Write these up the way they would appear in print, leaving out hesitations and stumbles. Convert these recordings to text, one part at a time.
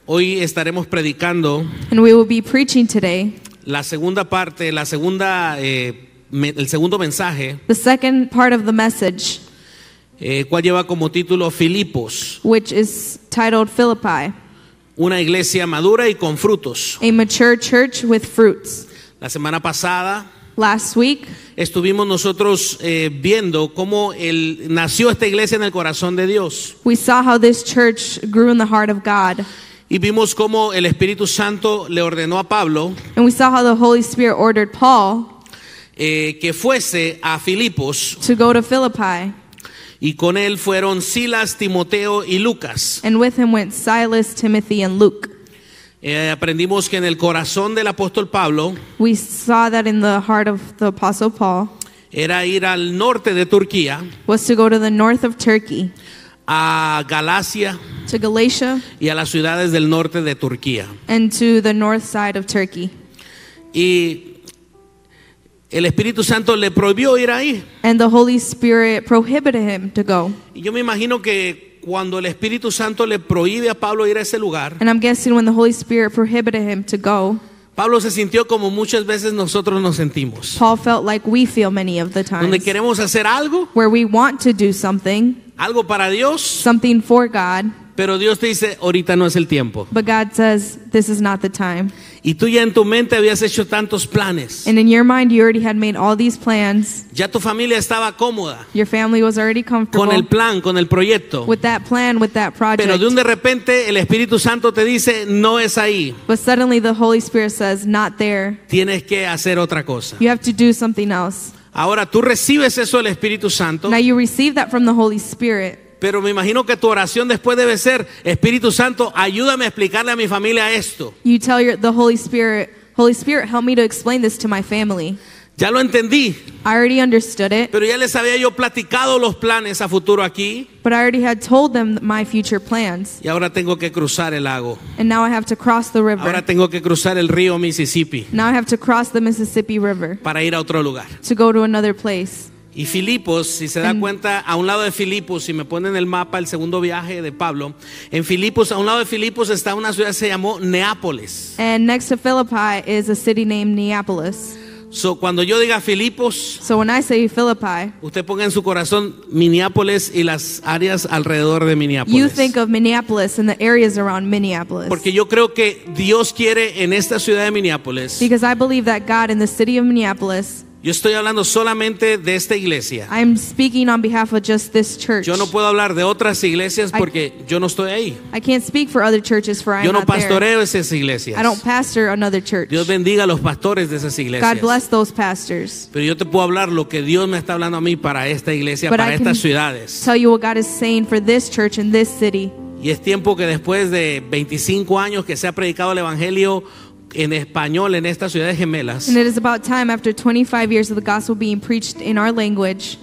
Hoy estaremos predicando And we will be preaching today la segunda parte, el segundo mensaje, the second part of the message, cual lleva como título Filipos, which is titled Philippi, una iglesia madura y con frutos. a mature church with fruits. La semana pasada Last week, estuvimos nosotros viendo cómo nació esta iglesia en el corazón de Dios. we saw how this church grew in the heart of God. Y vimos cómo el Espíritu Santo le ordenó a Pablo And we saw how the Holy Spirit ordered Paul que fuese a Filipos, to go to Philippi. y con él fueron Silas, Timoteo y Lucas. And with him went Silas, Timothy, and Luke. Aprendimos que en el corazón del apóstol Pablo We saw that in the heart of the Apostle Paul era ir al norte de Turquía, was to go to the north of Turkey, a Galacia to Galatia, y a las ciudades del norte de Turquía. and to the north side of Turkey. Y el Espíritu Santo le prohibió ir ahí. And the Holy Spirit prohibited him to go. Y yo me imagino que cuando el Espíritu Santo le prohíbe a Pablo ir a ese lugar, And I'm guessing when the Holy Spirit prohibited him to go, Pablo se sintió como muchas veces nosotros nos sentimos, Paul felt like we feel many of the donde times, queremos hacer algo where we want to do something para Dios, something for God, pero Dios te dice, ahorita no es el tiempo. but God says, this is not the time. Y tú ya en tu mente habías hecho tantos planes. And in your mind, you already had made all these plans. Ya tu familia estaba cómoda Your family was already con comfortable el plan, con el proyecto. with that plan, with that Pero project. de repente el Espíritu Santo te dice, no es ahí. But suddenly the Holy Spirit says, not there. Tienes que hacer otra cosa. You have to do something else. Ahora tú recibes eso del Espíritu Santo, Now you receive that from the Holy Spirit. pero me imagino que tu oración después debe ser, Espíritu Santo, ayúdame a explicarle a mi familia esto. You tell the Holy Spirit, help me to explain this to my family. Ya lo entendí, I already understood it, pero ya les había yo platicado los planes a futuro aquí, but I already had told them my future plans. y ahora tengo que cruzar el lago. And now I have to cross the river. Ahora tengo que cruzar el río Mississippi Now I have to cross the Mississippi River para ir a otro lugar. to go to another place. Y Filipos, si se da cuenta, a un lado de Filipos, si me ponen el mapa, el segundo viaje de Pablo, en Filipos, a un lado de Filipos está una ciudad que se llamó Neápolis. And next to Philippi is a city named Neapolis. So, cuando yo diga Filipos, So when I say Philippi, usted ponga en su corazón Minneapolis y las áreas alrededor de you Minneapolis. think of Minneapolis and the areas around Minneapolis. Porque yo creo que Dios quiere en esta ciudad de Minneapolis. Because I believe that God in the city of Minneapolis, Yo estoy hablando solamente de esta iglesia. I'm speaking on behalf of just this church. Yo no puedo hablar de otras iglesias porque yo no estoy ahí. I can't speak for other churches for I'm Yo no not there. pastoreo esas iglesias. I don't pastor another church. Dios bendiga a los pastores de esas iglesias. God bless those pastors. Pero yo te puedo hablar lo que Dios me está hablando a mí para esta iglesia, But para I can estas ciudades. tell you what God is saying for this church in this city. Y es tiempo que después de 25 años que se ha predicado el evangelio en español en estas ciudades gemelas, And it is about time, after 25 years of the gospel being preached in our language,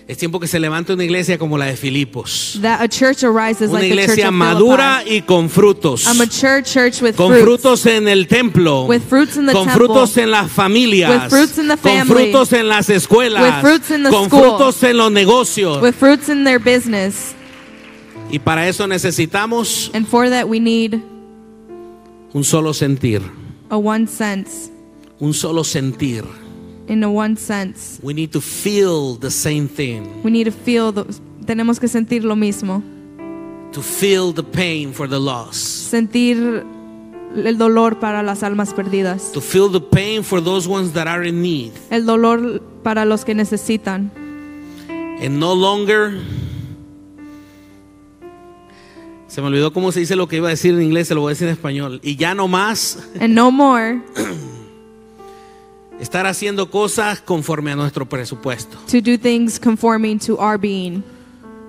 es tiempo que se levante una iglesia como la de Filipos. that a church arises Una like the church iglesia of madura Philippi. y con frutos. A mature church with Con fruits. frutos en el templo, With fruits in the con temple. frutos en las familias, With fruits in the con family. frutos en las escuelas, With fruits in the con school. frutos en los negocios. With fruits in their business. Y para eso necesitamos And for that we need un solo sentir, a one sense. un solo sentir. In a one sense. We need to feel the same thing, We need to feel, tenemos que sentir lo mismo. to feel the pain for the lost, Sentir el dolor para las almas perdidas. to feel the pain for those ones that are in need, El dolor para los que necesitan. and no longer, se me olvidó cómo se dice lo que iba a decir en inglés, se lo voy a decir en español, y ya no más And no more estar haciendo cosas conforme a nuestro presupuesto. to do things conforming to our being.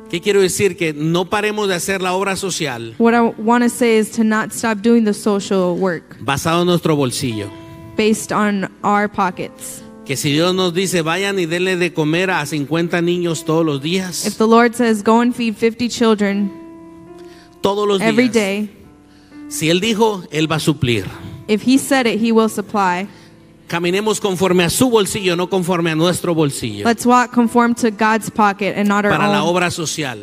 ¿Qué quiero decir? Que no paremos de hacer la obra social What I want to say is to not stop doing the social work basado en nuestro bolsillo. based on our pockets. Que si Dios nos dice vayan y denle de comer a 50 niños todos los If días, the Lord says, go and feed 50 children todos los every días, day, si Él dijo, Él va a suplir. if He said it, He will supply. Caminemos conforme a su bolsillo, no conforme a nuestro bolsillo, Let's walk conform to God's pocket and not our para la own, obra social.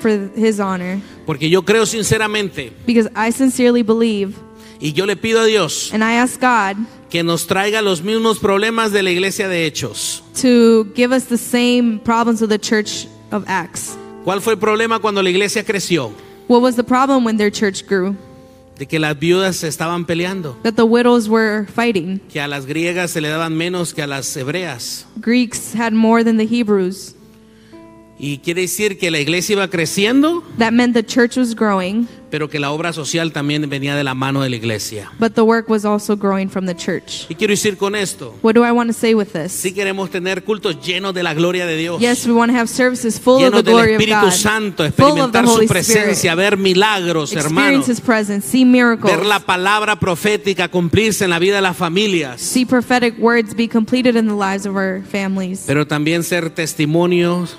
for his honor. Porque yo creo sinceramente Because I sincerely believe, y yo le pido a Dios and I ask God que nos traiga los mismos problemas de la iglesia de Hechos. to give us the same problems with the church of Acts. ¿Cuál fue el problema cuando la iglesia creció? What was the problem when their church grew? De que las viudas se estaban peleando, That the widows were fighting. que a las griegas se le daban menos que a las hebreas. Greeks had more than the Hebrews. Y quiere decir que la iglesia iba creciendo, That meant the church was growing, pero que la obra social también venía de la mano de la iglesia. but the work was also growing from the church. Y quiero decir con esto, What do I want to say with this? sí queremos tener cultos llenos de la gloria de Dios, Yes, we want to have services full of the llenos del glory of Espíritu God, Santo, full of the experimentar su Holy presencia, Spirit, ver milagros, hermanos, experience His presence, see miracles, ver la palabra profética cumplirse en la vida de las familias, see prophetic words be completed in the lives of our families, pero también ser testimonios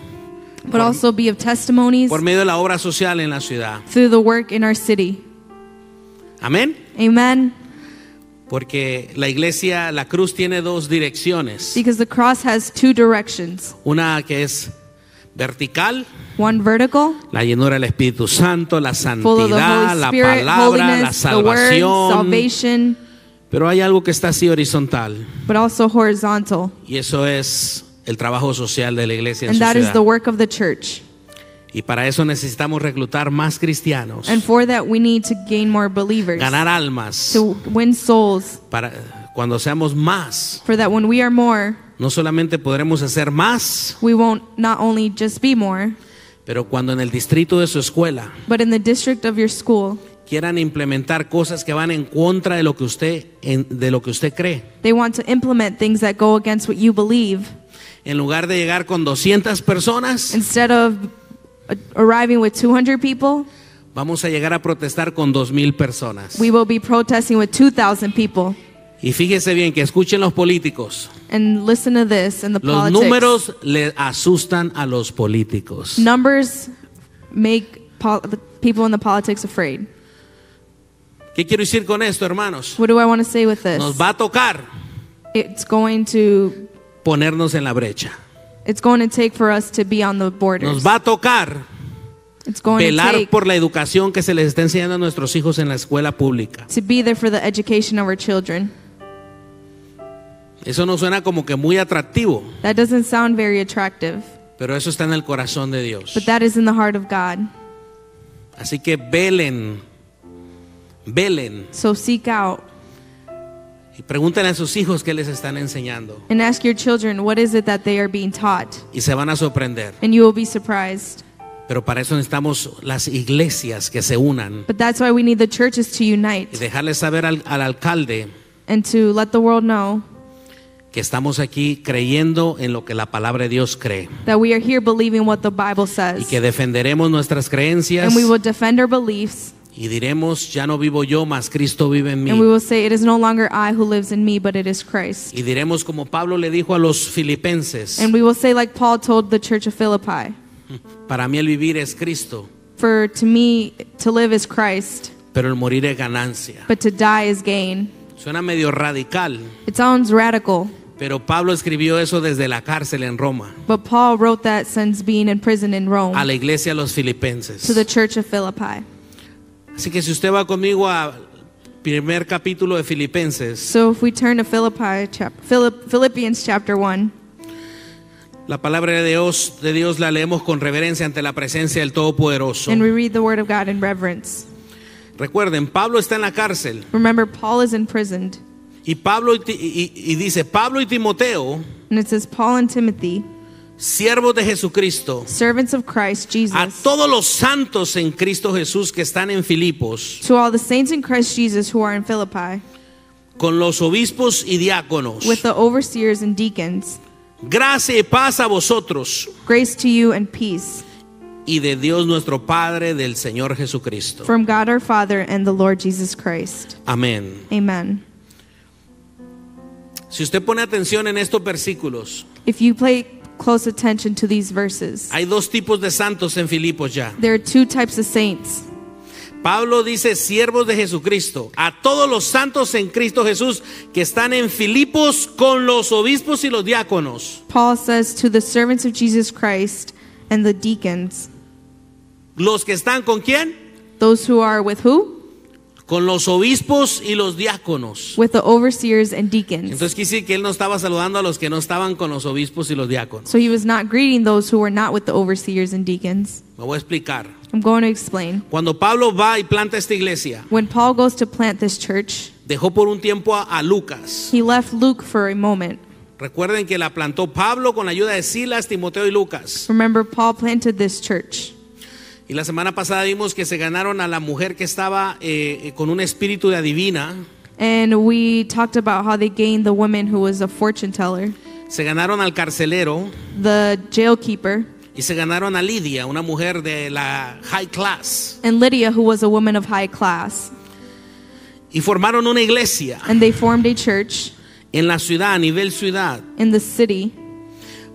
but also be of testimonies por medio de la obra social en la ciudad. through the work in our city. Amén. Amen. Porque la iglesia, la cruz tiene dos direcciones. Because the cross has two directions. Una que es vertical, One vertical, la llenura del Espíritu Santo, la full of the santidad, Holy la Spirit, palabra, la holiness, the word, salvación. salvation, Pero hay algo que está así horizontal, but also horizontal. y eso es el trabajo social de la iglesia en And su that is the ciudad. work of the church. Y para eso necesitamos reclutar más cristianos, And for that we need to gain more believers, ganar almas, to win souls, para cuando seamos más, for that when we are more, no solamente podremos hacer más, we won't not only just be more, pero cuando en el distrito de su escuela but in the district of your school, quieran implementar cosas que van en contra de lo que usted cree, they want to implement things that go against what you believe. en lugar de llegar con 200 personas, Instead of arriving with 200 people, vamos a llegar a protestar con 2,000 personas. we will be protesting with 2,000 people. Y fíjese bien, que escuchen los políticos. And listen to this, in the Los politics, números le asustan a los políticos. numbers make the people in the politics afraid. ¿Qué quiero decir con esto, hermanos? What do I want to say with this? Nos va a tocar It's going to ponernos en la brecha. take for us to be on the borders. Nos va a tocar It's going to velar take por la educación que se les está enseñando a nuestros hijos en la escuela pública. to be there for the education of our children. Eso no suena como que muy atractivo, That doesn't sound very attractive, pero eso está en el corazón de Dios. but that is in the heart of God. Así que velen So seek out y pregúntenle a sus hijos qué les están enseñando and ask your children what is it that they are being taught, y se van a sorprender. and you will be surprised. Pero para eso necesitamos las iglesias que se unan But that's why we need the churches to y unite dejarle saber al alcalde and to let the world know que estamos aquí creyendo en lo que la palabra de Dios cree that we are here believing what the Bible y says, que defenderemos nuestras creencias and we will defend our beliefs, y diremos, ya no vivo yo, mas Cristo vive en and we mí. will say, it is no longer I who lives in me, but it is Christ. Y diremos como Pablo le dijo a los filipenses, And we will say, like Paul told the church of Philippi, para mí el vivir es Cristo, for to me to live is Christ, pero el morir es ganancia. but to die is gain. Suena medio radical, It sounds radical, pero Pablo escribió eso desde la cárcel en Roma, but Paul wrote that since being in prison in Rome a la iglesia de los to the filipenses. church of Philippi. Así que si usted va conmigo al primer capítulo de Filipenses, So if we turn to Philippians chapter 1, la palabra de Dios la leemos con reverencia ante la presencia del Todopoderoso. and we read the word of God in reverence. Recuerden, Pablo está en la cárcel Remember, Paul is imprisoned, y dice, Pablo y Timoteo, and it says, Paul and Timothy, siervos de Jesucristo, servants of Christ a Jesus, todos los santos en Cristo Jesús que están en Filipos, to all the saints in Christ Jesus who are in Philippi, con los obispos y diáconos, with the overseers and deacons, gracia y paz a vosotros grace to you and peace y de Dios nuestro Padre, del Señor Jesucristo. from God our Father and the Lord Jesus Christ. Amén. Amen. Si usted pone atención en estos versículos, If you pay close attention to these verses, hay dos tipos de santos en Filipos ya. there are two types of saints. Pablo dice siervos de Jesucristo, a todos los santos en Cristo Jesús que están en Filipos con los obispos y los diáconos. Paul says to the servants of Jesus Christ and the deacons. Los que están con quién? Those who are with who? Con los obispos y los diáconos. With the overseers and deacons. Entonces quiere decir que él no estaba saludando a los que no estaban con los obispos y los diáconos. So he was not greeting those who were not with the overseers and deacons. Me voy a explicar. I'm going to explain. Cuando Pablo va y planta esta iglesia, When Paul goes to plant this church, dejó por un tiempo a Lucas. he left Luke for a moment. Recuerden que la plantó Pablo con la ayuda de Silas, Timoteo y Lucas. Remember, Paul planted this church. Y la semana pasada vimos que se ganaron a la mujer que estaba con un espíritu de adivina. And we talked about how they gained the woman who was a fortune teller, Se ganaron al carcelero the jail keeper, y se ganaron a Lidia, una mujer de la high class. and Lydia, who was a woman of high class. Y formaron una iglesia And they formed a church en la ciudad, a nivel ciudad. in the city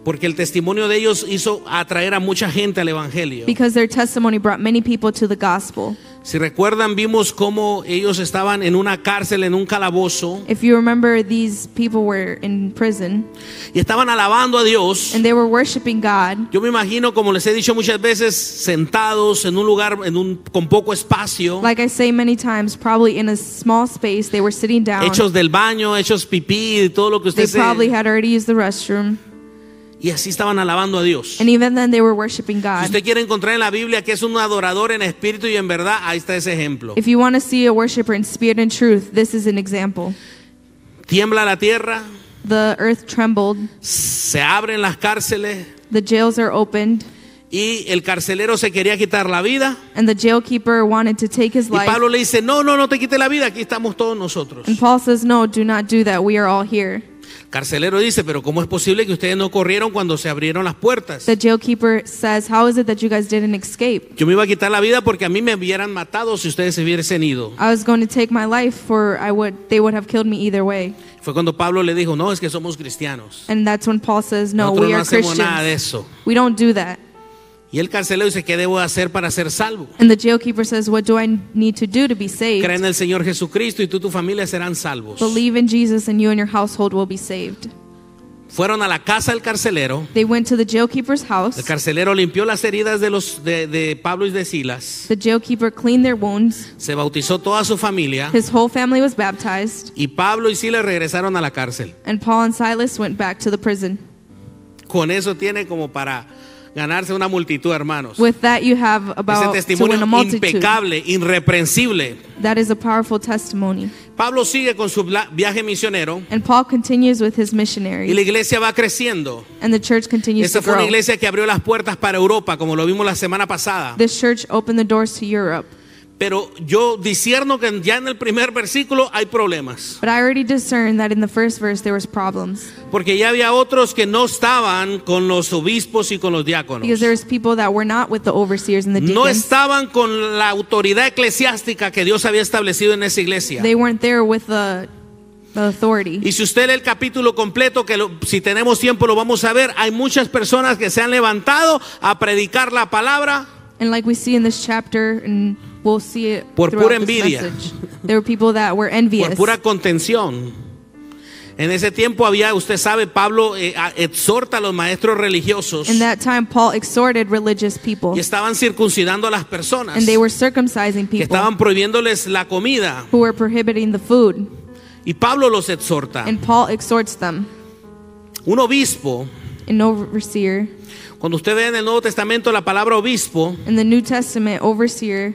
Porque el testimonio de ellos hizo atraer a mucha gente al evangelio. because their testimony brought many people to the gospel. Si recuerdan, vimos cómo ellos estaban en una cárcel, en un calabozo, If you remember, these people were in prison y estaban alabando a Dios. and they were worshiping God. Yo me imagino, como les he dicho muchas veces, sentados en un lugar con poco espacio, Like I say many times, probably in a small space, they were sitting down. hechos del baño, hechos pipí, y todo lo que They usted probably se... had already used the restroom. Y así estaban alabando a Dios. And even then, they were worshiping Si God. usted quiere encontrar en la Biblia que es un adorador en espíritu y en verdad, ahí está ese ejemplo. If you want to see a worshiper in spirit and truth, this is an example. Tiembla la tierra, The earth trembled, se abren las cárceles the jails are opened, y el carcelero se quería quitar la vida. and the jailkeeper wanted to take his Y life. Pablo le dice, no, no te quite la vida, aquí estamos todos nosotros. And Paul says, no, do not do that. We are all here. Carcelero dice, pero ¿cómo es posible que ustedes no corrieron cuando se abrieron las puertas? The jailkeeper says, how is it that you guys didn't escape? Yo me iba a quitar la vida porque a mí me hubieran matado si ustedes se hubiesen ido. I was going to take my life, for they would have killed me either way. Fue cuando Pablo le dijo, no, es que somos cristianos. And that's when Paul says, no, Nosotros we no are hacemos nada de Christians. eso. We don't do that. Y el carcelero dice, ¿qué debo hacer para ser salvo? And the jailkeeper says, what do I need to do to be Cree saved? en el Señor Jesucristo y tú y tu familia serán salvos. Believe in Jesus and you and your household will be saved. Fueron a la casa del carcelero. They went to the jailkeeper's house. El carcelero limpió las heridas de Pablo y de Silas. The jailkeeper cleaned their wounds. Se bautizó toda su familia. His whole family was baptized. Y Pablo y Silas regresaron a la cárcel. And Paul and Silas went back to the prison. Con eso tiene como para ganarse una multitud, hermanos. With that, you have Ese about to testimonio win a multitude. impecable, irreprensible. That is a powerful testimony. Pablo sigue con su viaje misionero And Paul continues with his y la missionary. iglesia va creciendo. And the church continues Esta to fue una grow. iglesia que abrió las puertas para Europa, como lo vimos la semana pasada. This church opened the doors to Europe. Pero yo discierno que ya en el primer versículo hay problemas. But I already discerned that in the first verse there was problems. Porque ya había otros que no estaban con los obispos y con los diáconos. Because there's people that were not with the overseers and the No deacons. estaban con la autoridad eclesiástica que Dios había establecido en esa iglesia. They weren't there with the authority. Y si usted lee el capítulo completo, si tenemos tiempo lo vamos a ver, hay muchas personas que se han levantado a predicar la palabra And like we see in this chapter, and we'll see it por throughout pura this envidia, message, there were people that were envious. por pura contención. En ese tiempo había, usted sabe, Pablo exhorta a los maestros religiosos In that time, Paul exhorted religious people, y estaban circuncidando a las personas, and they were circumcising que people estaban prohibiéndoles la comida. who were prohibiting the food. Y Pablo los exhorta. And Paul exhorts them. Un obispo, An overseer. cuando usted ve en el Nuevo Testamento la palabra obispo, In the New Testament, overseer,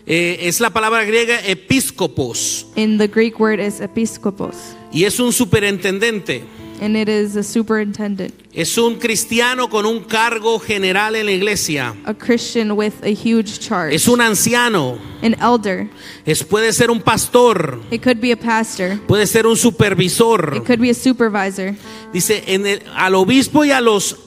es la palabra griega episcopos in the Greek word is episkopos. y es un superintendente. And it is a superintendent, Es un cristiano con un cargo general en la iglesia. a Christian with a huge charge, Es un anciano. an elder. Puede ser un pastor. It could be a pastor. Puede ser un supervisor. It could be a supervisor. Dice al obispo y a los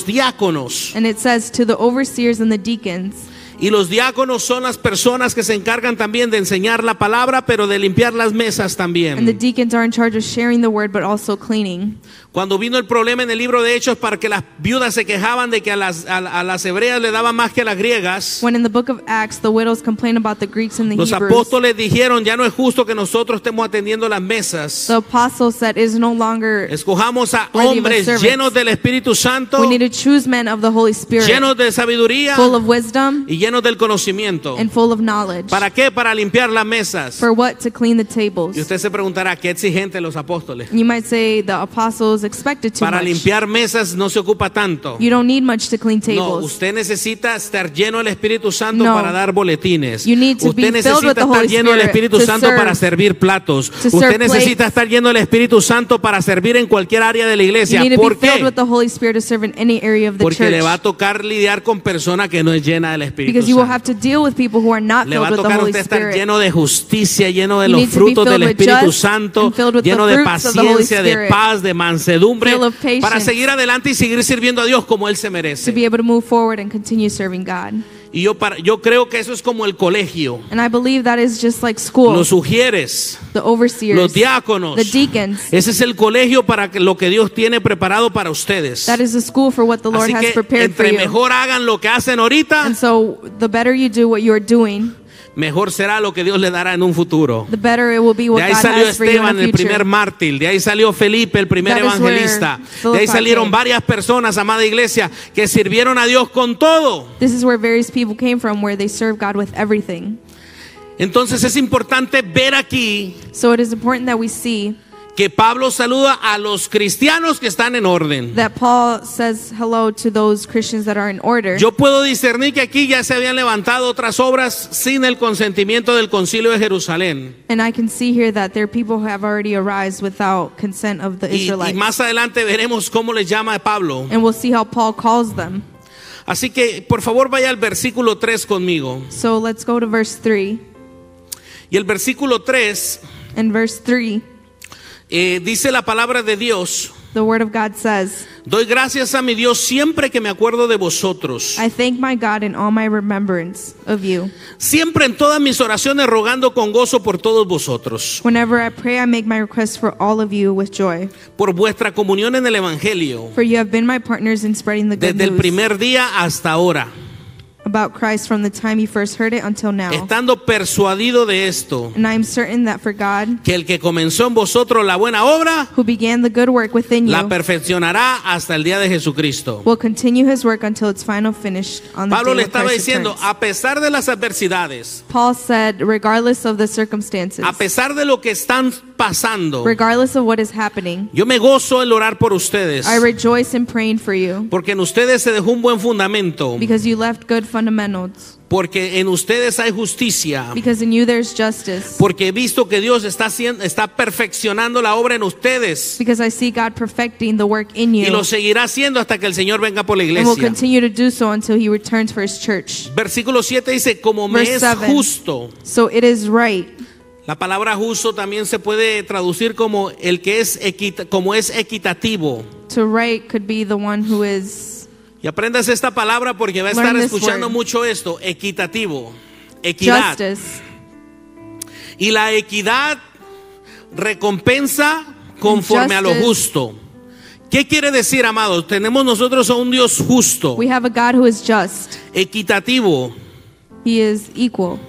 diáconos And it says to the overseers and the deacons. Y los diáconos son las personas que se encargan también de enseñar la palabra, pero de limpiar las mesas And the también. deacons are in charge of sharing the word, but also cleaning. Cuando vino el problema en el libro de Hechos para que las viudas se quejaban de que a las hebreas le daban más que a las griegas, When in the book of Acts, the widows complain about the Greeks and the los Hebrews, apóstoles dijeron, ya no es justo que nosotros estemos atendiendo las mesas. the apostles said it is no longer, Escojamos a worthy of a hombres servant. llenos del Espíritu Santo, we need to choose men of the Holy Spirit, llenos de sabiduría full of wisdom y llenos del conocimiento. and full of knowledge. ¿Para qué? Para limpiar las mesas. For what? To clean the tables. Y usted se preguntará, ¿qué exigentes los apóstoles? And you might say the apostles expected too Para much. limpiar mesas no se ocupa tanto. You don't need much to clean No, tables. usted necesita estar lleno del Espíritu Santo No. para dar boletines. You need to be Usted filled with necesita the estar Holy lleno del Spirit Espíritu to Santo serve. para servir platos. To Usted serve necesita plates. estar lleno del Espíritu Santo para servir en cualquier área de la You iglesia. need to be ¿Por filled qué? with the Holy Spirit to serve in any area of the Porque church. le va a tocar lidiar con personas que no es llena del Espíritu Because you will have Santo. to deal with people who are not Le filled va a with the tocar a Holy usted estar Spirit. lleno de justicia, lleno de You los need to be frutos del filled with Espíritu just Santo, and filled with lleno the de fruits of the Holy paciencia, de Spirit. paz, de mansedumbre, Full of patience. para seguir adelante y seguir sirviendo a Dios como Él se To merece. be able to move forward and continue serving God. Y yo creo que eso es como el colegio. And I believe that is just like school. Los sugieres, The overseers, los diáconos. the deacons. Ese es el colegio para lo que Dios tiene preparado para ustedes. That is the school for what the Lord Así has que prepared for entre you. mejor hagan lo que hacen ahorita, And so the better you do what you are doing, mejor será lo que Dios le dará en un futuro. the better it will be what De ahí God salió has for you in Esteban, the el future. primer mártir. De ahí salió Felipe, el primer That is where evangelista. Philip De ahí salieron came. varias personas, amada iglesia, que sirvieron a Dios con todo. This is where various people came from, where they serve God with everything. Entonces es importante ver aquí So it is important that we see que Pablo saluda a los cristianos que están en orden. that Paul says hello to those Christians that are in order. Yo puedo discernir que aquí ya se habían levantado otras obras sin el consentimiento del Concilio de Jerusalén. And I can see here that there are people who have already arisen without consent of the Y Israelites. más adelante veremos cómo les llama Pablo. And we'll see how Paul calls them. Así que por favor vaya al versículo 3 conmigo. So let's go to verse 3. Y el versículo 3 In verse 3, dice la palabra de Dios: the word of God says, doy gracias a mi Dios siempre que me acuerdo de vosotros. I thank my God in all my remembrance of you. Siempre en todas mis oraciones rogando con gozo por todos vosotros, Whenever I pray, I make my request for all of you with joy. por vuestra comunión en el Evangelio, For you have been my partners in spreading the good desde el news primer día hasta ahora, about Christ from the time you first heard it until now. estando persuadido de esto, And I am certain that for God, que el que comenzó en vosotros la buena obra, who began the good work within la you, perfeccionará hasta el día de Jesucristo. will continue his work until it's final finished on the Pablo day le of estaba Christ diciendo, returns. a pesar de las adversidades, Paul said, regardless of the circumstances, a pesar de lo que están pasando, regardless of what is happening, yo me gozo en orar por ustedes, I rejoice in praying for you porque en ustedes se dejó un buen fundamento, because you left good fundamentals, porque en ustedes hay justicia, because in you there's justice, porque he visto que Dios está perfeccionando la obra en ustedes because I see God perfecting the work in y you lo seguirá haciendo hasta que el Señor venga por la and will iglesia. continue to do so until he returns for his church. Versículo 7 dice, como me Verse es 7. justo. So it is right. La palabra justo también se puede traducir como el que es como es equitativo. To right could be the one who is, Y aprendas esta palabra porque va a estar Learn this escuchando word. mucho esto, equitativo, equidad. justice. Y la equidad recompensa conforme a lo Justice. justo. ¿Qué quiere decir, amados? Tenemos nosotros a un Dios justo, We have a God who is just. equitativo, He is equal.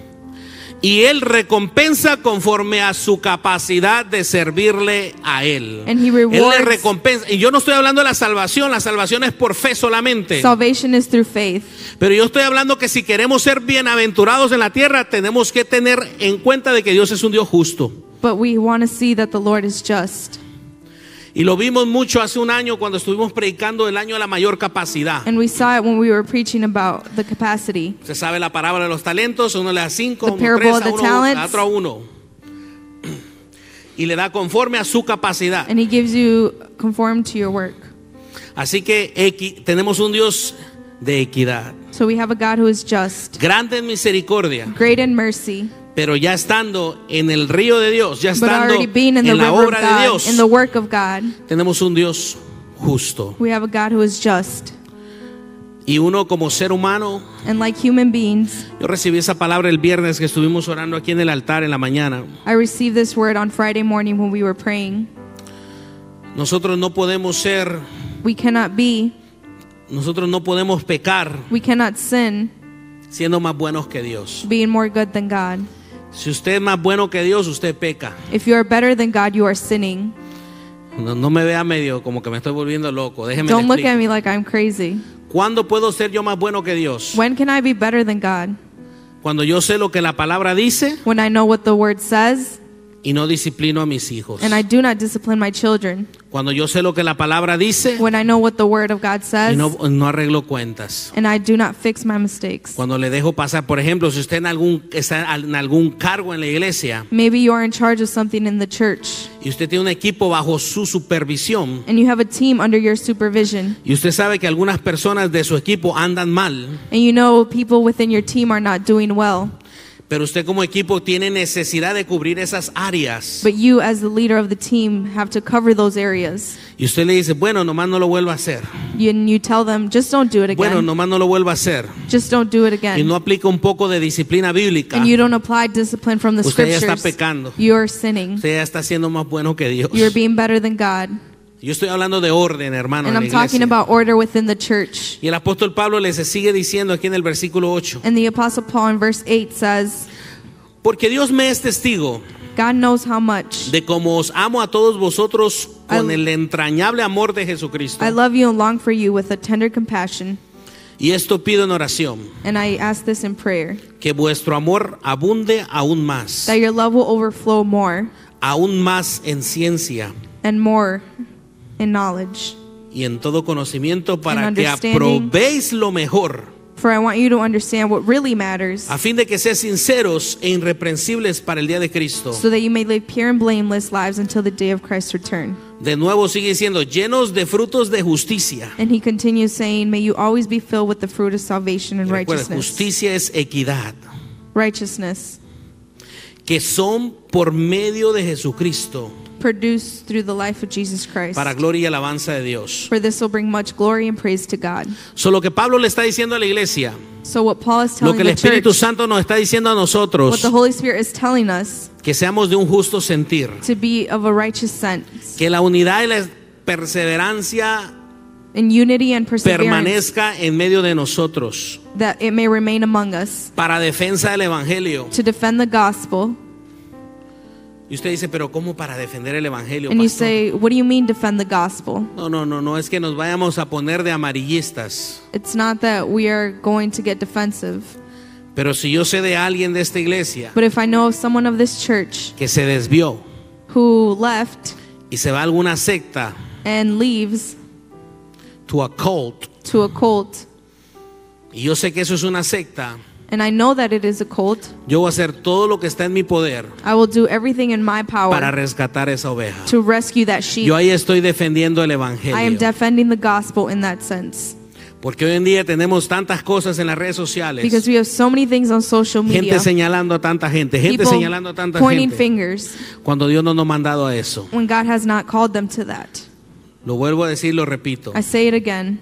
y Él recompensa conforme a su capacidad de servirle a Él. And He Él le rewards. recompensa. Y yo no estoy hablando de la salvación es por fe solamente. Salvation is through faith. Pero yo estoy hablando que si queremos ser bienaventurados en la tierra, tenemos que tener en cuenta de que Dios es un Dios justo. But we want to see that the Lord is just. Y lo vimos mucho hace un año cuando estuvimos predicando el año de la mayor capacidad. And we saw it when we were preaching about the capacity. Se sabe la parábola de los talentos, uno le da 5, The uno parable 3, of the a talents. otro a 1. Y le da conforme a su capacidad. And He gives you conform to your work. Así que tenemos un Dios de equidad, So we have a God who is just, grande en misericordia, great in mercy, pero ya estando en el río de Dios, ya but estando already being in the en la river of obra de God, Dios, in the work of God, tenemos un Dios justo. we have a God who is just. Y uno como ser humano, And like human beings, yo recibí esa palabra el viernes que estuvimos orando aquí en el altar en la mañana. I received this word on Friday morning when we were praying. Nosotros no podemos ser, nosotros no podemos pecar we cannot sin, siendo más buenos que Dios. being more good than God. Si usted es más bueno que Dios, usted peca. If you are better than God, you are sinning. No me vea medio como que me estoy volviendo loco. Déjeme Don't look explicar. at me like I'm crazy. ¿Cuándo puedo ser yo más bueno que Dios? When can I be better than God? Cuando yo sé lo que la palabra dice When I know what the word says y no disciplino a mis hijos. and I do not discipline my children. Cuando yo sé lo que la palabra dice When I know what the word of God y says no arreglo cuentas. and I do not fix my mistakes. Cuando le dejo pasar, por ejemplo, si usted está en algún cargo en la iglesia Maybe you are in charge of something in the church y usted tiene un equipo bajo su supervisión and you have a team under your supervision y usted sabe que algunas personas de su equipo andan mal, and you know people within your team are not doing well, pero usted como equipo tiene necesidad de cubrir esas áreas but you as the leader of the team have to cover those areas. y usted le dice, bueno, nomás no lo vuelva a hacer. You tell them, just don't do it Bueno, again. nomás no lo vuelva a hacer. Just don't do it Y again. no aplica un poco de disciplina bíblica. And you don't apply discipline from the Usted ya está scriptures. pecando. You are sinning. Usted ya está siendo más bueno que Dios. You are being better than God. Yo estoy hablando de orden, hermano, And en la I'm talking iglesia. about order within the church. Y el apóstol Pablo les sigue diciendo aquí en el versículo 8. And the Apostle Paul in verse 8 says, Porque Dios me es testigo God knows how much de cómo os amo a todos vosotros con el entrañable amor de Jesucristo. I love you and long for you with a tender compassion. Y esto pido en oración, And I ask this in prayer, que vuestro amor abunde aún más, that your love will overflow more aún más en ciencia and more in knowledge. y en todo conocimiento, para And que understanding. aprobéis lo mejor, For I want you to understand what really matters, a fin de que seáis sinceros e irreprensibles para el día de Cristo. so that you may live pure and blameless lives until the day of Christ's return. De nuevo sigue diciendo, llenos de frutos de justicia. And he continues saying, may you always be filled with the fruit of salvation and Y recuerda, righteousness. justicia es equidad, Righteousness que son por medio de Jesucristo, produced through the life of Jesus Christ. para gloria y alabanza de Dios. For this will bring much glory and praise to God. Lo que Pablo le está diciendo a la iglesia, So what Paul is lo telling que el the Espíritu church, Santo nos está diciendo a what nosotros, the Holy Spirit is telling us, que seamos de un justo sentir, to be of a righteous sense, que la unidad y la perseverancia in unity and perseverance, permanezca en medio de nosotros, that it may remain among us, para defensa del Evangelio. to defend the gospel. Y usted dice, pero ¿cómo para defender el Evangelio, And you pastor? say, what do you mean defend the gospel? No, es que nos vayamos a poner de amarillistas. It's not that we are going to get defensive. Pero si yo sé de alguien de esta iglesia But if I know of someone of this church que se desvió who left y se va a alguna secta, and leaves to a cult, to a cult, y yo sé que eso es una secta, and I know that it is a cult, yo voy a hacer todo lo que está en mi poder I will do everything in my para power rescatar esa oveja. to rescue that sheep. Yo ahí estoy defendiendo el I am Evangelio. defending the gospel in that sense. Porque hoy en día tenemos tantas cosas en las redes sociales. Because we have so many things on social Gente media. señalando a tanta gente, gente People señalando a tanta pointing gente. fingers Cuando Dios no nos ha mandado a eso. when God has not called them to that. Lo vuelvo a decir, lo repito. I say it again.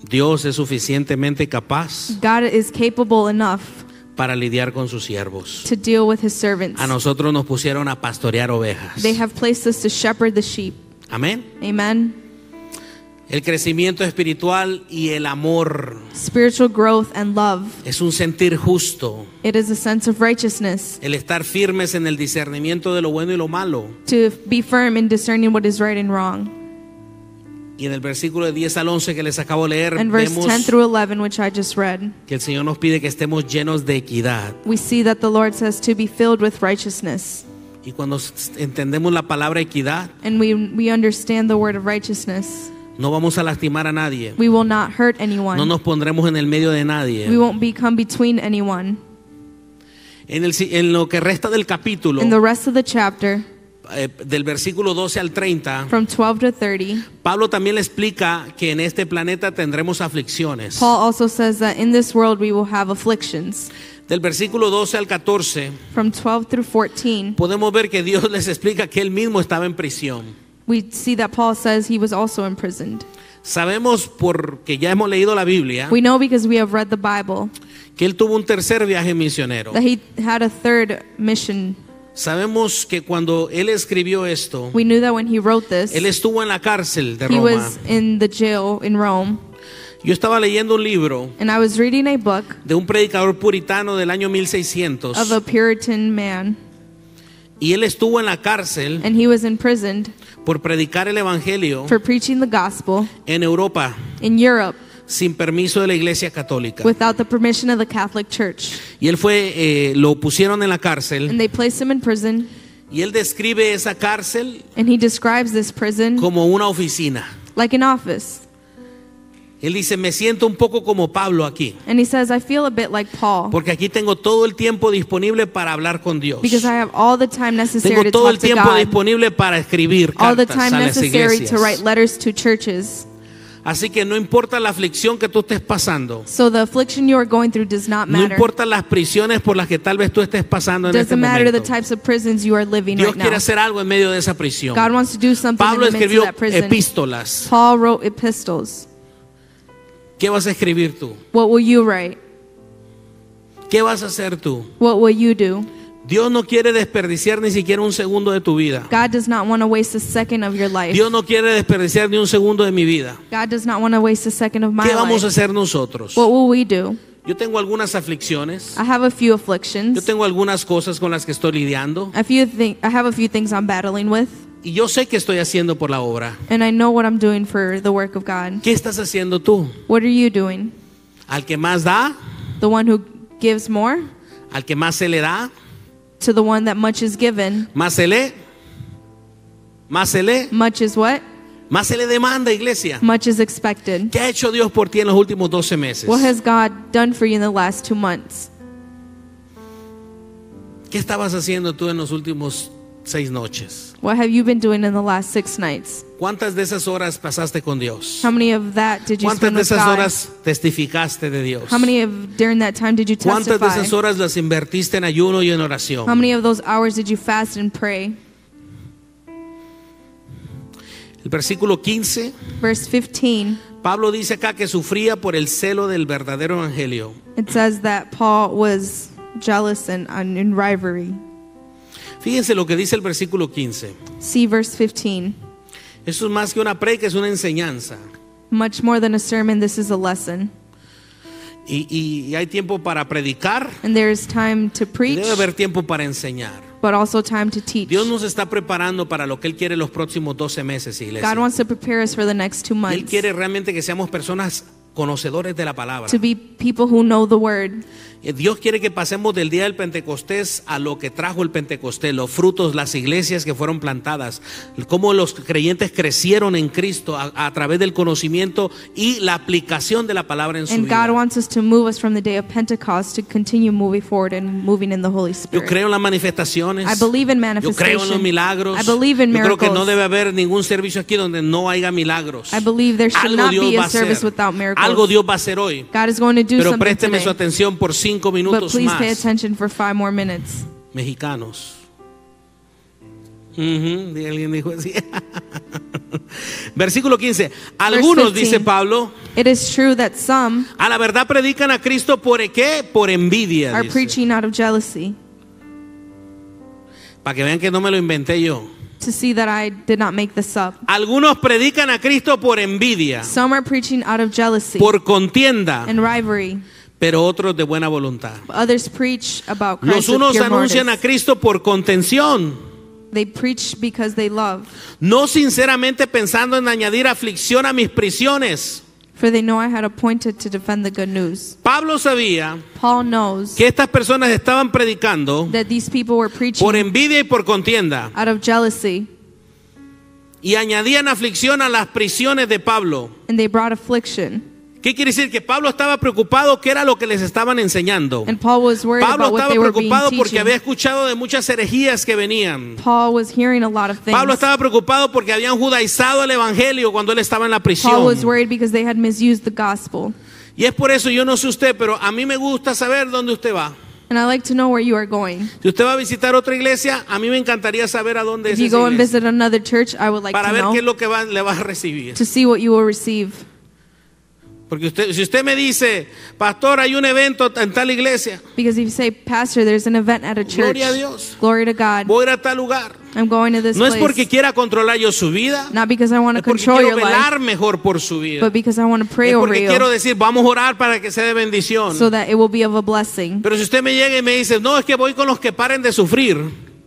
Dios es suficientemente capaz God is capable enough para lidiar con sus siervos. to deal with his servants. A nosotros nos pusieron a pastorear ovejas. They have placed us to shepherd the sheep. Amén. Amen. El crecimiento espiritual y el amor Spiritual growth and love. es un sentir justo. It is a sense of righteousness. El estar firmes en el discernimiento de lo bueno y lo malo. To be firm in discerning what is right and wrong. Y en el versículo de 10 al 11 que les acabo de leer, And verse vemos 10 through 11, which I just read, que el Señor nos pide que estemos llenos de equidad. we see that the Lord says to be filled with righteousness. Y cuando entendemos la palabra equidad, And we understand the word of righteousness. no vamos a lastimar a nadie. We will not hurt anyone. No nos pondremos en el medio de nadie. We won't become between anyone. En lo que resta del capítulo, In the rest of the chapter, del versículo 12 al 30, from 12 to 30, Pablo también le explica que en este planeta tendremos aflicciones. Paul also says that in this world we will have afflictions. Del versículo 12 al 14, From 12 through 14, podemos ver que Dios les explica que él mismo estaba en prisión. we see that Paul says he was also imprisoned. Sabemos porque ya hemos leído la Biblia We know because we have read the Bible que él tuvo un tercer viaje misionero. that he had a third mission. Sabemos que cuando él escribió esto, We knew that when he wrote this, él estuvo en la cárcel de he Roma. was in the jail in Rome. Yo estaba leyendo un libro And I was reading a book de un predicador puritano del año 1600 of a Puritan man, y él estuvo en la cárcel and he was imprisoned por predicar el evangelio for preaching the gospel en Europa in Europe sin permiso de la Iglesia Católica. without the permission of the Catholic Church. Y él fue, lo pusieron en la cárcel And they placed him in prison, y él describe esa cárcel and he describes this prison como una oficina. like an office. Él dice, me siento un poco como Pablo aquí, And he says, I feel a bit like Paul porque aquí tengo todo el tiempo disponible para hablar con Dios. because I have all the time necessary Tengo to todo talk el to tiempo God, disponible para escribir all the cartas time a las necessary to iglesias. write letters to churches. Así que no importa la aflicción que tú estés pasando, So the affliction you are going through does not no matter. importa las prisiones por las que tal vez tú estés pasando en este Doesn't matter the momento. types of prisons you are living Dios right quiere now. hacer algo en medio de esa prisión. God wants to do something Pablo in the midst escribió of that prison. epístolas. Paul wrote epistles. ¿Qué vas a escribir tú? What will you write? ¿Qué vas a hacer tú? What will you do? Dios no quiere desperdiciar ni siquiera un segundo de tu vida. God does not want to waste a second of your life. Dios no quiere desperdiciar ni un segundo de mi vida. God does not want to waste a second of my ¿Qué vamos a life. hacer nosotros? What will we do? Yo tengo algunas aflicciones. I have a few Yo afflictions. tengo algunas cosas con las que estoy lidiando. I have a few things I'm battling with. Y yo sé que estoy haciendo por la obra. And I know what I'm doing for the work of God. ¿Qué estás haciendo tú? What are you doing? Al que más da, The one who gives more? al que más se le da, To the one that much is given, más se le, más se le, much is what? más se le demanda, iglesia. Much is expected. ¿Qué ha hecho Dios por ti en los últimos 12 meses? What has God done for you in the last 2 months? ¿Qué estabas haciendo tú en los últimos 6 noches? What have you been doing in the last 6 nights? ¿Cuántas de esas horas pasaste con Dios? How many of that did you ¿Cuántas spend de with esas God? horas testificaste de Dios? How many of during that time did you ¿Cuántas de esas testify? horas las invertiste en ayuno y en How oración? many of those hours did you fast and pray? El versículo 15, Verse 15, Pablo dice acá que sufría por el celo del verdadero evangelio. it says that Paul was jealous and in rivalry. Fíjense lo que dice el versículo 15. See verse 15. Esto es más que una predica, es una enseñanza. Much more than a sermon, this is a lesson. Y hay tiempo para predicar And there is time to y preach, debe haber tiempo para enseñar. but also time to teach. Dios nos está preparando para lo que Él quiere los próximos 12 meses, iglesia. God wants to prepare us for the next 2 Él months quiere realmente que seamos personas conocedores de la palabra. to be people who know the word. Dios quiere que pasemos del día del Pentecostés a lo que trajo el Pentecostés, los frutos, las iglesias que fueron plantadas, cómo los creyentes crecieron en Cristo a través del conocimiento y la aplicación de la palabra en su And vida. God wants us to move us from the day of Pentecost to continue moving forward and moving in the Holy Yo Spirit. creo en las manifestaciones. I believe in Yo creo en los manifestation. milagros. I believe in Yo creo que no miracles. debe haber ningún servicio aquí donde no haya milagros. I believe there should Algo not Dios be va a a service hacer. without miracles. Algo Dios va a hacer hoy. God is going to do Pero something présteme su today. atención por 5 But minutos please pay más. attention for 5 more minutes. Mexicanos. Alguien dijo así. Versículo 15. Algunos, 15. dice Pablo, It is true that some a la verdad predican a Cristo por qué? Por envidia. are Dice. preaching out of jealousy, Para que vean que no me lo inventé yo. to see that I did not make this up. Algunos predican a Cristo por envidia, Some are preaching out of jealousy por contienda, and rivalry. pero otros de buena voluntad. Others preach about Los Christ with unos pure anuncian a motives. Cristo por contención, They preach because they love, no sinceramente pensando en añadir aflicción a mis prisiones. for they know I had appointed to defend the good news. Pablo sabía Paul knows que estas personas estaban predicando that these people were preaching por envidia y por contienda, out of jealousy, y añadían aflicción a las prisiones de Pablo. and they brought affliction. ¿Qué quiere decir? Que Pablo estaba preocupado qué era lo que les estaban enseñando. And Paul was worried Pablo about what estaba they were being preocupado porque teaching. había escuchado de muchas herejías que venían. Paul was hearing a lot of things. Pablo estaba preocupado porque habían judaizado el evangelio cuando él estaba en la Paul prisión. was worried because they had misused the gospel. Y es por eso, yo no sé usted, pero a mí me gusta saber dónde usted va. And I like to know where you are going. Si usted va a visitar otra iglesia, a mí me encantaría saber a dónde If es you esa go and iglesia, visit another church, I would like para to ver qué es know lo que le va a recibir. to see what you will receive. Porque si usted me dice, pastor, hay un evento en tal iglesia, Because if you say, Pastor, there's an event at a church, gloria a Dios, glory to God, voy a ir a tal lugar. I'm going to this No es porque place. quiera controlar yo su vida, Not because I want to es porque control quiero your life, velar mejor por su vida. but because I want to pray Es over porque quiero you decir, vamos a orar para que sea de bendición. so that it will be of a blessing. Pero si usted me llega y me dice, no, es que voy con los que paren de sufrir.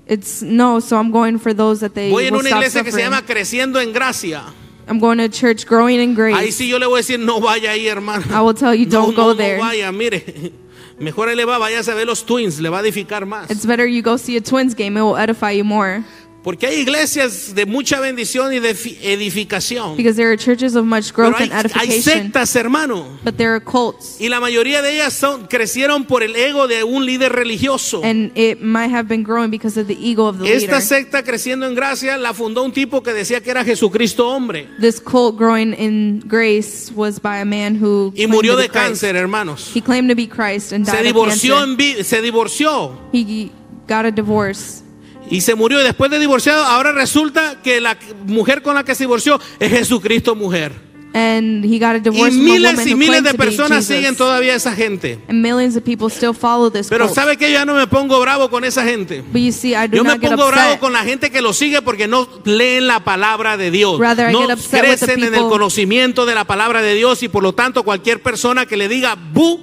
It's no, so I'm going for those that they Voy en will una stop iglesia que se suffering. llama Creciendo en Gracia. I'm going to a church growing in Ahí grace. sí yo le voy a decir, no vaya ahí, hermano. I will tell you, don't go there. No vaya, mire. Mejor él le vaya a ver los Twins, le va a edificar más. It's better you go see a Twins game. It will edify you more. Porque hay iglesias de mucha bendición y de edificación. Because there are churches of much Pero growth and hay edification. sectas, hermano. But there are cults. Y la mayoría de ellas crecieron por el ego de un líder religioso. And it might have been growing because of the ego of the leader. Esta secta Creciendo en Gracia la fundó un tipo que decía que era Jesucristo hombre. This cult growing in grace was by a man who Y claimed murió to be de Christ. cáncer, hermanos. He claimed to be Christ and Se died of divorció, cancer. se divorció. He got a divorce. Y se murió. Y después de divorciado, ahora resulta que la mujer con la que se divorció es Jesucristo mujer. And he got a Y divorce from a miles woman y who miles claimed de to be personas Jesus. siguen todavía a esa gente. And millions of people still follow this Pero cult. ¿sabe qué? Yo ya no me pongo bravo con esa gente. But you see, I do Yo me not get pongo bravo upset. con la gente que lo sigue porque no leen la palabra de Dios. Rather, I No get upset with the crecen en el people- conocimiento de la palabra de Dios y por lo tanto cualquier persona que le diga bu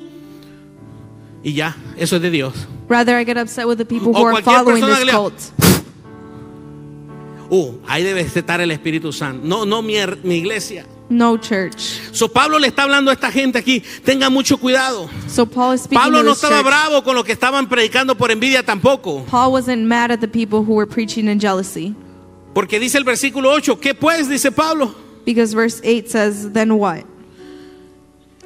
y ya, eso es de Dios. Rather, I get upset with the people O who are cualquier following persona this que le- cult. Ahí debe estar el Espíritu Santo. No mi iglesia. No church. So Pablo le está hablando a esta gente aquí, tenga mucho cuidado. So Paul is speaking Pablo to no this estaba church. bravo con lo que estaban predicando por envidia tampoco. Paul wasn't mad at the people who were preaching in jealousy. Porque dice el versículo 8, ¿qué pues? Dice Pablo. Because verse 8 says, then what?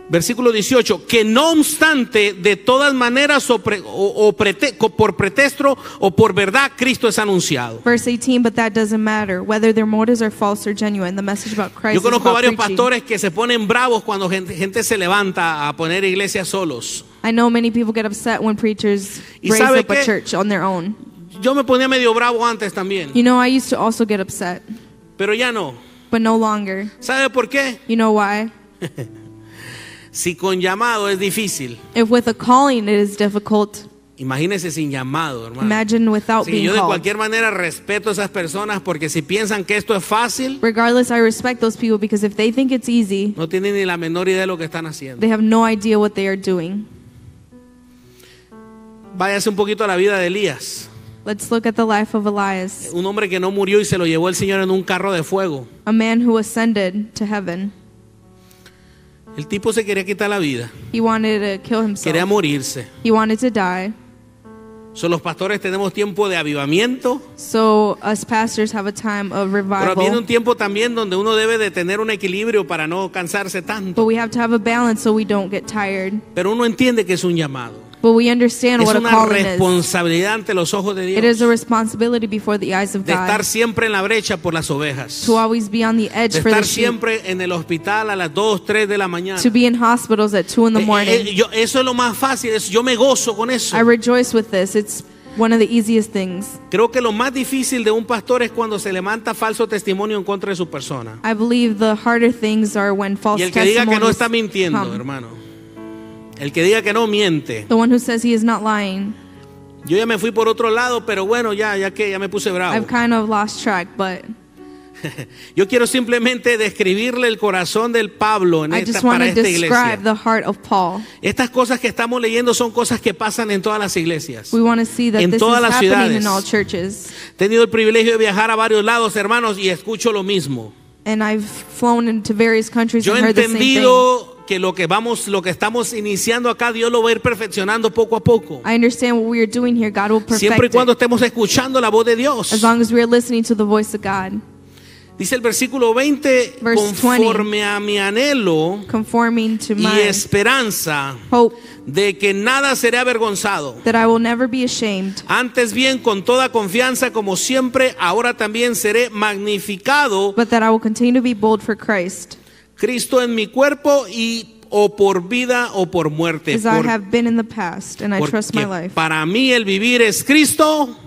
Versículo 18, que no obstante, de todas maneras por pretexto o por verdad, Cristo es anunciado. Verse 18, but that doesn't matter. Whether their motives are false or genuine, the message about Christ Yo is conozco about varios preaching. pastores que se ponen bravos cuando gente se levanta a poner iglesias solos. I know many people get upset when preachers ¿Y raise sabe up a qué? church on their own. Yo me ponía medio bravo antes también, You know, I used to also get upset, pero ya no. but no longer. ¿Sabe por qué? You know why? Si con llamado es difícil, If with a calling it is difficult, imagínese sin llamado, hermano. imagine without Sí, being yo de called. cualquier manera respeto a esas personas porque si piensan que esto es fácil, Regardless, I respect those people because if they think it's easy, no tienen ni la menor idea de lo que están haciendo. they have no idea what they are doing. Váyase un poquito a la vida de Elías, Let's look at the life of Elias, un hombre que no murió y se lo llevó el Señor en un carro de fuego. a man who ascended to heaven. El tipo se quería quitar la vida, He wanted to kill quería himself. morirse. He wanted to die. Los pastores tenemos tiempo de avivamiento, So us pastors have a time of pero viene revival. un tiempo también donde uno debe de tener un equilibrio para no cansarse tanto. But we have to have a balance so we don't get tired. Pero uno entiende que es un llamado. But we understand Es what a una calling is. responsabilidad ante los ojos de It is a Dios responsibility before the eyes of de estar God siempre en la brecha por las ovejas, to always be on the edge de for the estar sheep, siempre en el hospital a las 2, 3 de la mañana. to be in hospitals at 2 in the morning. Eso es lo más fácil, yo me gozo con eso. I rejoice with this. It's one of the easiest things. Creo que lo más difícil de un pastor es cuando se levanta falso testimonio en contra de su persona. I believe the harder things are when Y false el que diga que no testimonies está mintiendo, come. hermano. El que diga que no miente. The one who says he is not lying. Yo ya me fui por otro lado, pero bueno, ya me puse bravo. I've kind of lost track, but Yo quiero simplemente describirle el corazón del Pablo I just want para to esta describe iglesia. the heart of Paul. Estas cosas que estamos leyendo son cosas que pasan en todas las iglesias. We want to see that En this is todas las happening ciudades. in all churches. He tenido el privilegio de viajar a varios lados, hermanos, y escucho lo mismo. And I've flown into various countries Yo and he heard the same thing. entendido que lo que estamos iniciando acá, Dios lo va a ir perfeccionando poco a poco. I understand what we are doing here. God will perfect Siempre y cuando it. estemos escuchando la voz de Dios. As long as we are listening to the voice of God. Dice el versículo 20, Verse 20. conforme a mi anhelo Conforming to y my esperanza hope de que nada seré avergonzado. that I will never be ashamed. Antes bien, con toda confianza, como siempre, ahora también seré magnificado But that I will continue to be bold for Christ. Cristo en mi cuerpo y o por vida o por muerte. As I have been in the past, and I trust my Porque life. para mí el vivir es Cristo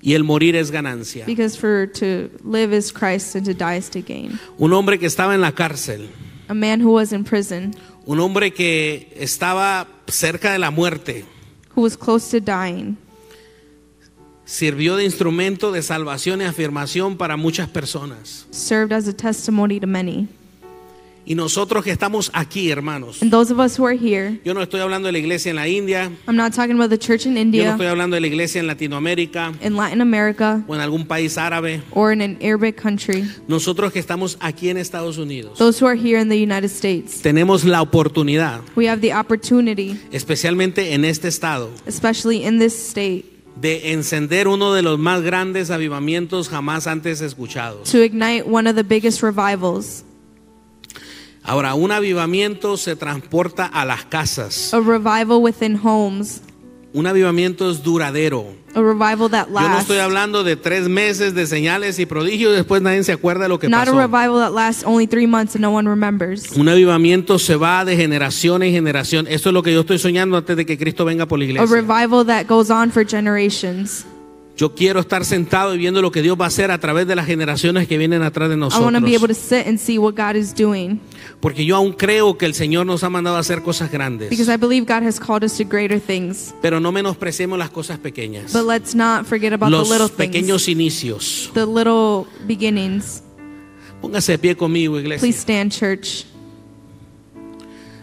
y el morir es ganancia. Because for to live is Christ and to die is to gain. Un hombre que estaba en la cárcel, A man who was in prison, un hombre que estaba cerca de la muerte, who was close to dying, sirvió de instrumento de salvación y afirmación para muchas personas. served as a testimony to many. Y nosotros que estamos aquí, hermanos, And those of us who are here, yo no estoy hablando de la iglesia en la India, I'm not talking about the church in yo no India, estoy hablando de la iglesia en Latinoamérica in Latin America, o en algún país árabe. or in an Arabic country. Nosotros que estamos aquí en Estados Unidos, Those who are here in the United States, tenemos la oportunidad, we have the opportunity, especialmente en este estado, especially in this state, de encender uno de los más grandes avivamientos jamás antes escuchados. to ignite one of the biggest revivals. Ahora, un avivamiento se transporta a las casas. A revival within homes. Un avivamiento es duradero. A revival that Yo no lasts. estoy hablando de 3 meses de señales y prodigios, después nadie se acuerda de lo que Not a pasó. revival that lasts only 3 months and no one remembers. Un avivamiento se va de generación en generación. Esto es lo que yo estoy soñando antes de que Cristo venga por la A iglesia. revival that goes on for generations. Yo quiero estar sentado y viendo lo que Dios va a hacer a través de las generaciones que vienen atrás de I want to be able nosotros. to sit and see what God is doing, Porque yo aún creo que el Señor nos ha mandado a hacer cosas grandes. because I believe God has called us to greater things. Pero no menospreciemos las cosas pequeñas. But let's not forget about the little Los things, pequeños inicios. the little beginnings. Póngase de pie conmigo, iglesia. Please stand, church.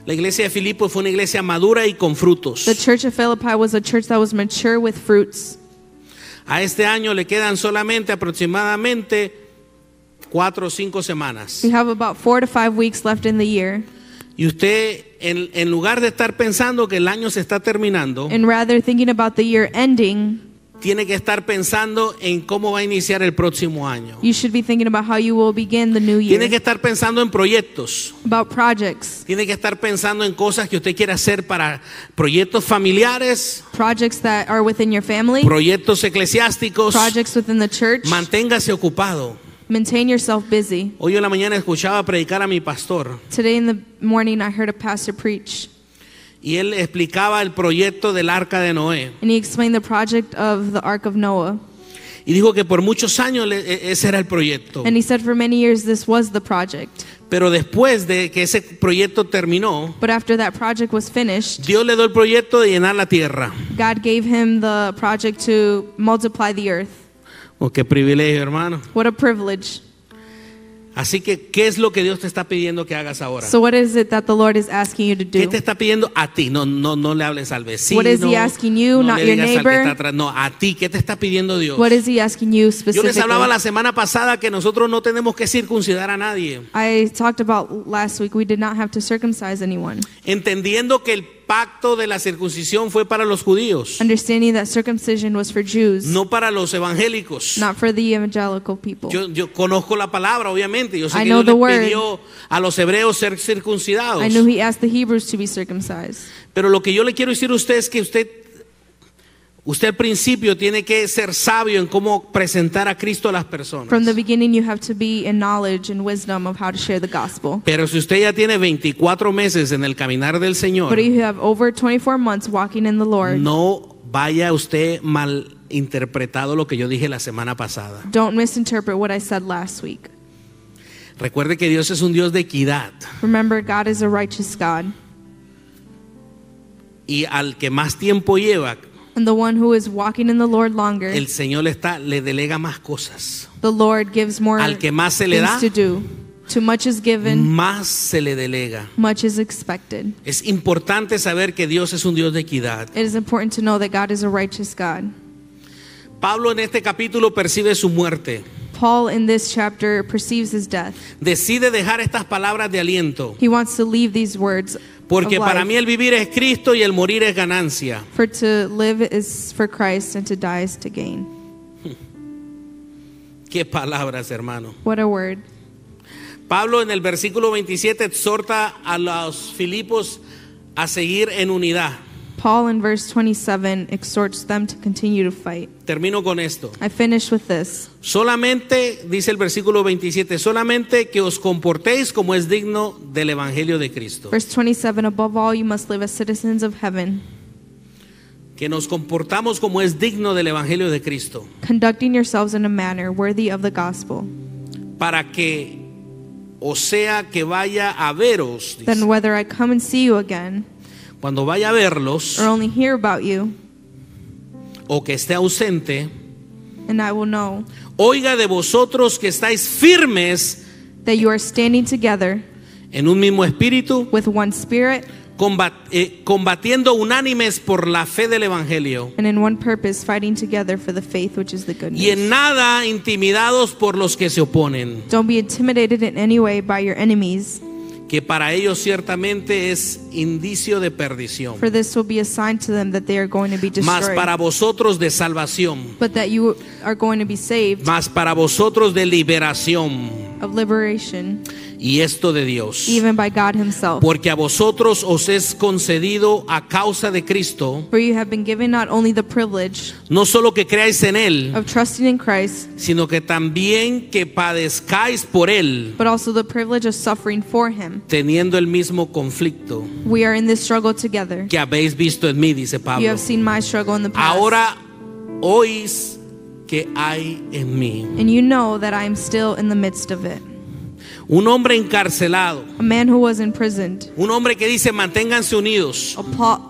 La iglesia de Filipos fue una iglesia madura y con frutos. The church of Philippi was a church that was mature with fruits. A este año le quedan solamente aproximadamente 4 o 5 semanas. We have about 4 to 5 weeks left in the year. Y usted, en lugar de estar pensando que el año se está terminando, And rather thinking about the year ending, tiene que estar pensando en cómo va a iniciar el próximo año. you should be thinking about how you will begin the new Tiene que year, estar pensando en proyectos. about projects, Tiene que estar pensando en cosas que usted quiere hacer para proyectos familiares, projects that are within your family, proyectos eclesiásticos. projects within the church. Manténgase ocupado. Maintain yourself busy. Hoy en la mañana escuchaba predicar a mi pastor Today in the morning I heard a pastor preach, y él explicaba el proyecto del arca de Noé. and he explained the project of the Ark of Noah. Y dijo que por muchos años ese era el proyecto. And he said for many years this was the project. Pero después de que ese proyecto terminó, But after that project was finished, Dios le dio el proyecto de llenar la tierra. God gave him the project to multiply the earth. Oh, qué privilegio, hermano. What a privilege. Así que, ¿qué es lo que Dios te está pidiendo que hagas ahora? So what is it that the Lord is asking you to ¿Qué do? te está pidiendo a ti? No le hables al vecino. What is he asking you, no not le your digas al que neighbor? está atrás. No, a ti. ¿Qué te está pidiendo Dios? What is he asking you Yo les specifically? hablaba la semana pasada que nosotros no tenemos que circuncidar a nadie. I talked about last week we did not have to circumcise anyone. Entendiendo que el pacto de la circuncisión fue para los judíos, Understanding that circumcision was for Jews, no para los evangélicos. not for the evangelical people. Yo conozco la palabra, obviamente. Yo sé I que know Dios the les word. pidió a los hebreos ser circuncidados. I knew he asked the Hebrews to be circumcised. Pero lo que yo le quiero decir a usted es que usted al principio tiene que ser sabio en cómo presentar a Cristo a las personas. From the beginning, you have to be in knowledge and wisdom of how to share the gospel. Pero si usted ya tiene 24 meses en el caminar del Señor, But if you have over 24 months walking in the Lord, no vaya usted mal interpretado lo que yo dije la semana pasada. don't misinterpret what I said last week. Recuerde que Dios es un Dios de equidad. Remember, God is a righteous God. Y al que más tiempo lleva, And the one who is walking in the Lord longer, el Señor le delega más cosas. the Lord gives more Al que más se le da, things to do. Too much is given, más se le delega. much is expected. Es importante saber que Dios es un Dios de equidad. It is important to know that God is a righteous God. Pablo en este capítulo percibe su muerte. Paul in this chapter perceives his death. Decide dejar estas palabras de aliento. He wants to leave these words Porque of para life. mí el vivir es Cristo y el morir es ganancia. For to live is for Christ and to die is to gain. Qué palabras, hermano. What a word. Pablo en el versículo 27 exhorta a los Filipos a seguir en unidad. Paul in verse 27 exhorts them to continue to fight. Termino con esto. I finish with this. Solamente, dice el versículo 27, solamente que os comportéis como es digno del evangelio de Cristo. Verse 27, above all, you must live as citizens of heaven, Que nos comportamos como es digno del evangelio de Cristo. conducting yourselves in a manner worthy of the gospel. Para que, o sea, que vaya a veros, dice. Then whether I come and see you again, Cuando vaya a verlos, or only hear about you, o que esté ausente, and I will know oiga de vosotros que estáis firmes that you are standing together en un mismo espíritu, with one spirit combatiendo unánimes por la fe del evangelio, and in one purpose, fighting together for the faith which is the good y en news. nada intimidados por los que se oponen, Don't be intimidated in any way by your enemies, que para ellos ciertamente es indicio de perdición, for this will be a sign to them that they are going to be mas destroyed, para vosotros de salvación, but that you are going to be saved mas para vosotros de liberación, of liberation, y esto de Dios. even by God himself. Porque a vosotros os es concedido a causa de Cristo, For you have been given not only the privilege no solo que creáis en Él, of trusting in Christ, sino que también que padezcáis por Él, but also the privilege of suffering for him. teniendo el mismo conflicto We are in this struggle together. que habéis visto en mí, dice You Pablo. have seen my struggle in the past, Ahora oís que hay en mí. and you know that I am still in the midst of it. Un hombre encarcelado, A man who was imprisoned, un hombre que dice manténganse unidos.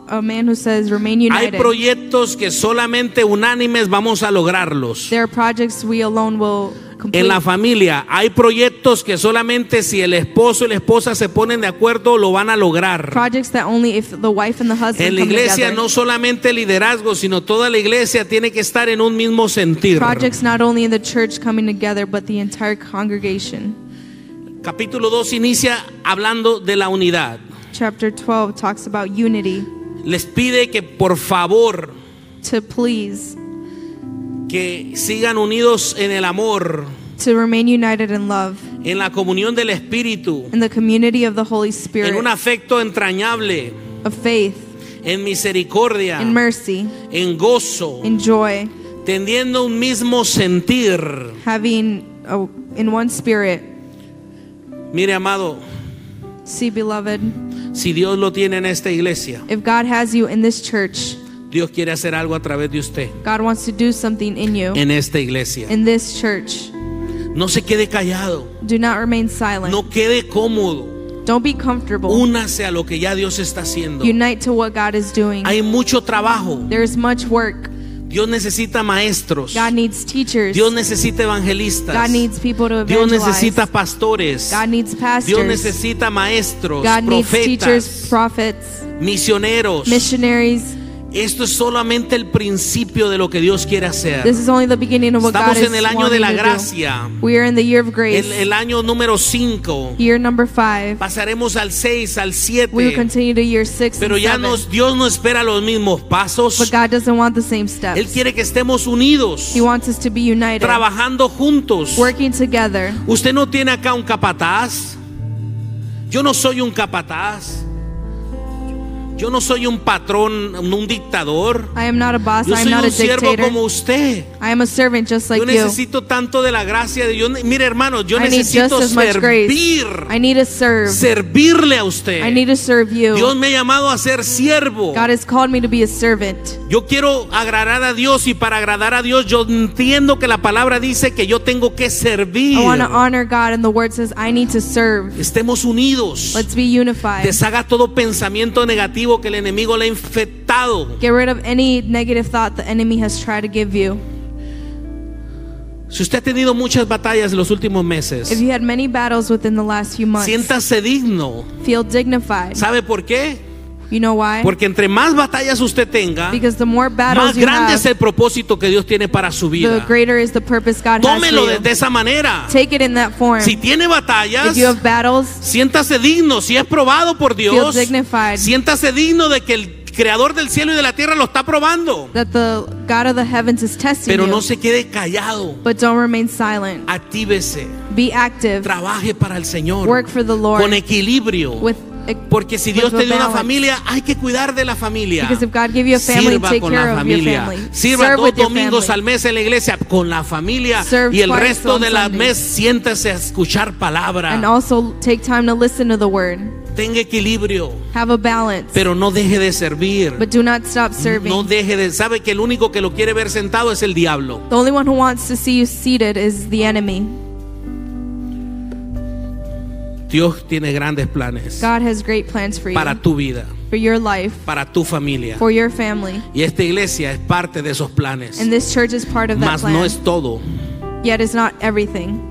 a man who says remain Hay united. proyectos que solamente unánimes vamos a lograrlos. There are projects we alone will complete. En la familia hay proyectos que solamente si el esposo y la esposa se ponen de acuerdo lo van a lograr. Projects that only if the wife and the husband En la come iglesia together. no solamente liderazgo, sino toda la iglesia tiene que estar en un mismo sentir. Projects not only in the church coming together, but the entire congregation. Capítulo 2 inicia hablando de la unidad. Chapter 12 talks about unity, Les pide que por favor to please, que sigan unidos en el amor, to remain united in love, en la comunión del Espíritu, in the community of the Holy en Spirit, un afecto entrañable, of faith, en misericordia, in mercy, en gozo, in joy, teniendo un mismo sentir. having in one spirit. Mire, amado, See, beloved, si Dios lo tiene en esta iglesia, if God has you in this church, Dios quiere hacer algo a través de usted God wants to do something in you, en esta iglesia. in this church. No se quede callado, Do not remain silent. no quede cómodo. Don't be comfortable. Únase a lo que ya Dios está haciendo. Unite to what God is doing. Hay mucho trabajo. There is much work. Dios necesita maestros. God needs teachers. Dios necesita evangelistas. God needs people to Dios evangelize. necesita pastores. God needs pastors. Dios necesita maestros, God needs teachers, profetas, prophets, misioneros. missionaries. Esto es solamente el principio de lo que Dios quiere hacer. This is only the beginning of what God Estamos is en el año de wanting la to do. gracia, We are in the year of grace. el año número 5. Year number 5. Pasaremos al 6, al 7. We will continue to year 6 Pero and ya 7. Dios no espera los mismos pasos. But God doesn't want the same Él steps. quiere que estemos unidos, He wants us to be united, trabajando juntos. working together. Usted no tiene acá un capataz. Yo no soy un capataz. Yo no soy un patrón, un dictador. I am not a boss. Yo I am soy not a un siervo dictator. como usted. I am a servant just like Yo you. necesito tanto de la gracia de Dios. Mire, hermano, yo I need just necesito as much grace. servir. I need to serve. Servirle a usted. I need to serve you. Dios me ha llamado a ser siervo. God has called me to be a servant. Yo quiero agradar a Dios, y para agradar a Dios yo entiendo que la palabra dice que yo tengo que servir. I want to honor God, and the word says I need to serve. Estemos unidos. Let's be unified. Deshaga todo pensamiento negativo que el enemigo le ha infectado. Get rid of any negative thought the enemy has tried to give you. Si usted ha tenido muchas batallas en los últimos meses, If you had many battles within the last few months, siéntase digno. feel dignified. ¿Sabe por qué? You know why? Porque entre más batallas usted tenga, Because the more más battles you grande es have, el propósito que Dios tiene para su the vida. greater is the purpose God has Tómelo for you. de esa manera. Take it in that form. Si tiene batallas, If you have battles, siéntase digno. Si es probado por Dios, feel dignified. siéntase digno de que el creador del cielo y de la tierra lo está probando. That the God of the heavens is testing Pero you. no se quede callado. But don't remain silent. Actívese. Be active. Trabaje para el Señor. Work for the Lord Con equilibrio. with Porque si Dios te dio una familia, hay que cuidar de la familia. Because if God gave you a family, Sirva take con care la of your familia. family. Sirva Serve 2 with your domingos family. al mes en la iglesia con la familia. Serve Y el twice resto on de la Sundays. mes siéntese a escuchar palabra. And also take time to listen to the word. Tenga equilibrio, Have a balance. pero no deje de servir. But do not stop serving. No deje de, sabe que el único que lo quiere ver sentado es el diablo. The only one who wants to see you seated is the enemy. Dios tiene grandes planes God has great plans for you, para tu vida, for your life, para tu familia. for your family. Y esta iglesia es parte de esos planes. And this church is part of that Mas plan. no es todo, Yet it's not everything.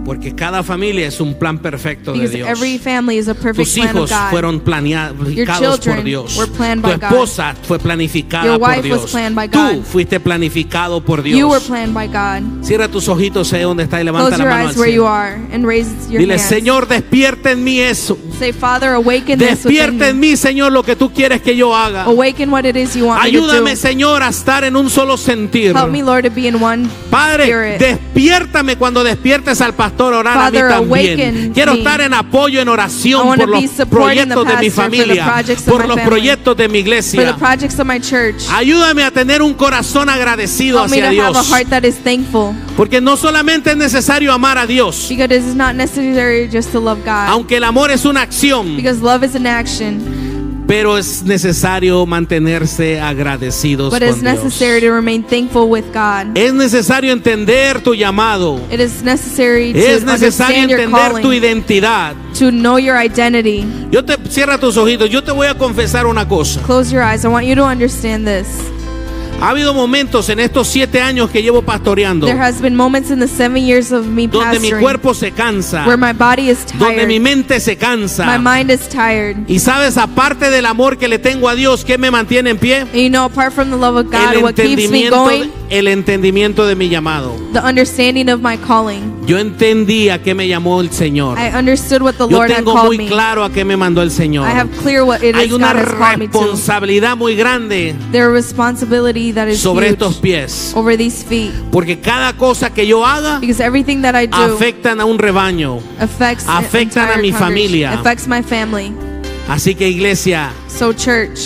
porque cada familia es un plan perfecto de Because Dios. every family is a perfect Tus plan of hijos God. fueron planificados por children Dios. were planned Tu by God. esposa fue planificada Your por wife was Dios. planned by Tú God. fuiste planificado por You were Dios. planned by God. Cierra tus ojitos ahí donde está y levanta Close la your mano al eyes where you cielo. are and raise your Dile, hands. Señor, despierta en mí eso. Say, Father, awaken this within Despierta en me. mí, Señor, lo que tú quieres que yo haga. Awaken what it is you want me to Ayúdame, do. Señor, a estar en un solo sentir. Help me, Lord, to be in one Padre, spirit. despiértame cuando despiertes al pastor a orar Father, a mí awaken también. Quiero me. estar en apoyo, en I oración wanna por los be supporting the proyectos de mi pastor for the familia, projects of por my los family, proyectos de mi for the iglesia. projects of my church. Ayúdame a tener un corazón agradecido Help me hacia to have a Dios. heart that is thankful. Porque no solamente es necesario amar a Dios, Because it is not necessary just to love God. aunque el amor es una acción, Because love is an action. pero es necesario mantenerse agradecidos But con it's necessary Dios. to remain thankful with God. Es necesario entender tu llamado. It is necessary to Es necesario understand your entender tu calling, identidad. to know your identity. Cierra tus ojitos. Yo te voy a confesar una cosa. Close your eyes. I want you to understand this. Ha habido momentos en estos 7 años que llevo pastoreando There has been moments in the 7 years of me donde mi pastoring cuerpo se cansa, where my body is donde mi tired, mente se my cansa. mind is tired. Y sabes, aparte del amor que le tengo a Dios, ¿qué me mantiene en pie? And you know, apart from the love of God, what keeps me going, El entendimiento de mi llamado. the understanding of my calling. Yo entendí a qué me llamó el Señor. I understood what the Yo Lord had tengo called muy me. claro a qué me mandó el Señor. I have clear what it Hay is una God has called me to. responsabilidad muy grande There is responsibility that is sobre huge estos pies. over these feet. Porque cada cosa que yo haga Because everything that I do afectan a un rebaño. affects an afectan a entire mi congregation, familia. affects my family. Así que, iglesia, So church,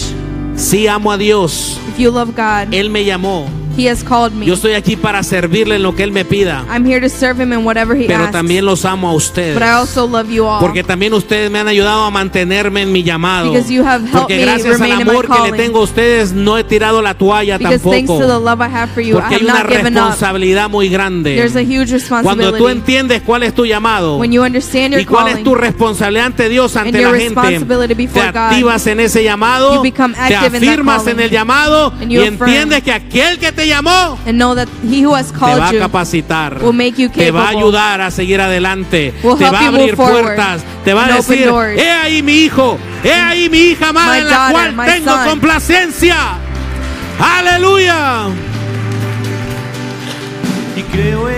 sí amo a Dios. if you love God, Él me llamó. He has called me. Yo estoy aquí para servirle en lo que Él me pida. I'm here to serve Him in whatever He Pero asks. también los amo a ustedes. But I also love you all. Porque también ustedes me han ayudado a mantenerme en mi llamado. Because you have helped Porque me gracias al remain in my amor que le calling. tengo a ustedes no he tirado la toalla Because thanks to the tampoco. love I have for you, I Porque hay have una not given up. responsabilidad muy grande. There's a huge Cuando tú responsibility. entiendes cuál es tu llamado When you understand your y cuál es calling, tu responsabilidad ante Dios, ante and your la gente, responsibility te before God, activas en ese llamado, you become te active in that afirmas en calling, el llamado and y you affirm. entiendes que aquel que te llamó and know that He who has te va called a you capacitar, will make you te va a capable, ayudar a seguir adelante, will te help va a you abrir move forward, puertas, te va a and open decir, doors. he ahí mi hijo, he ahí mi hija amada My en la daughter, cual my tengo son. complacencia. Aleluya. Y creo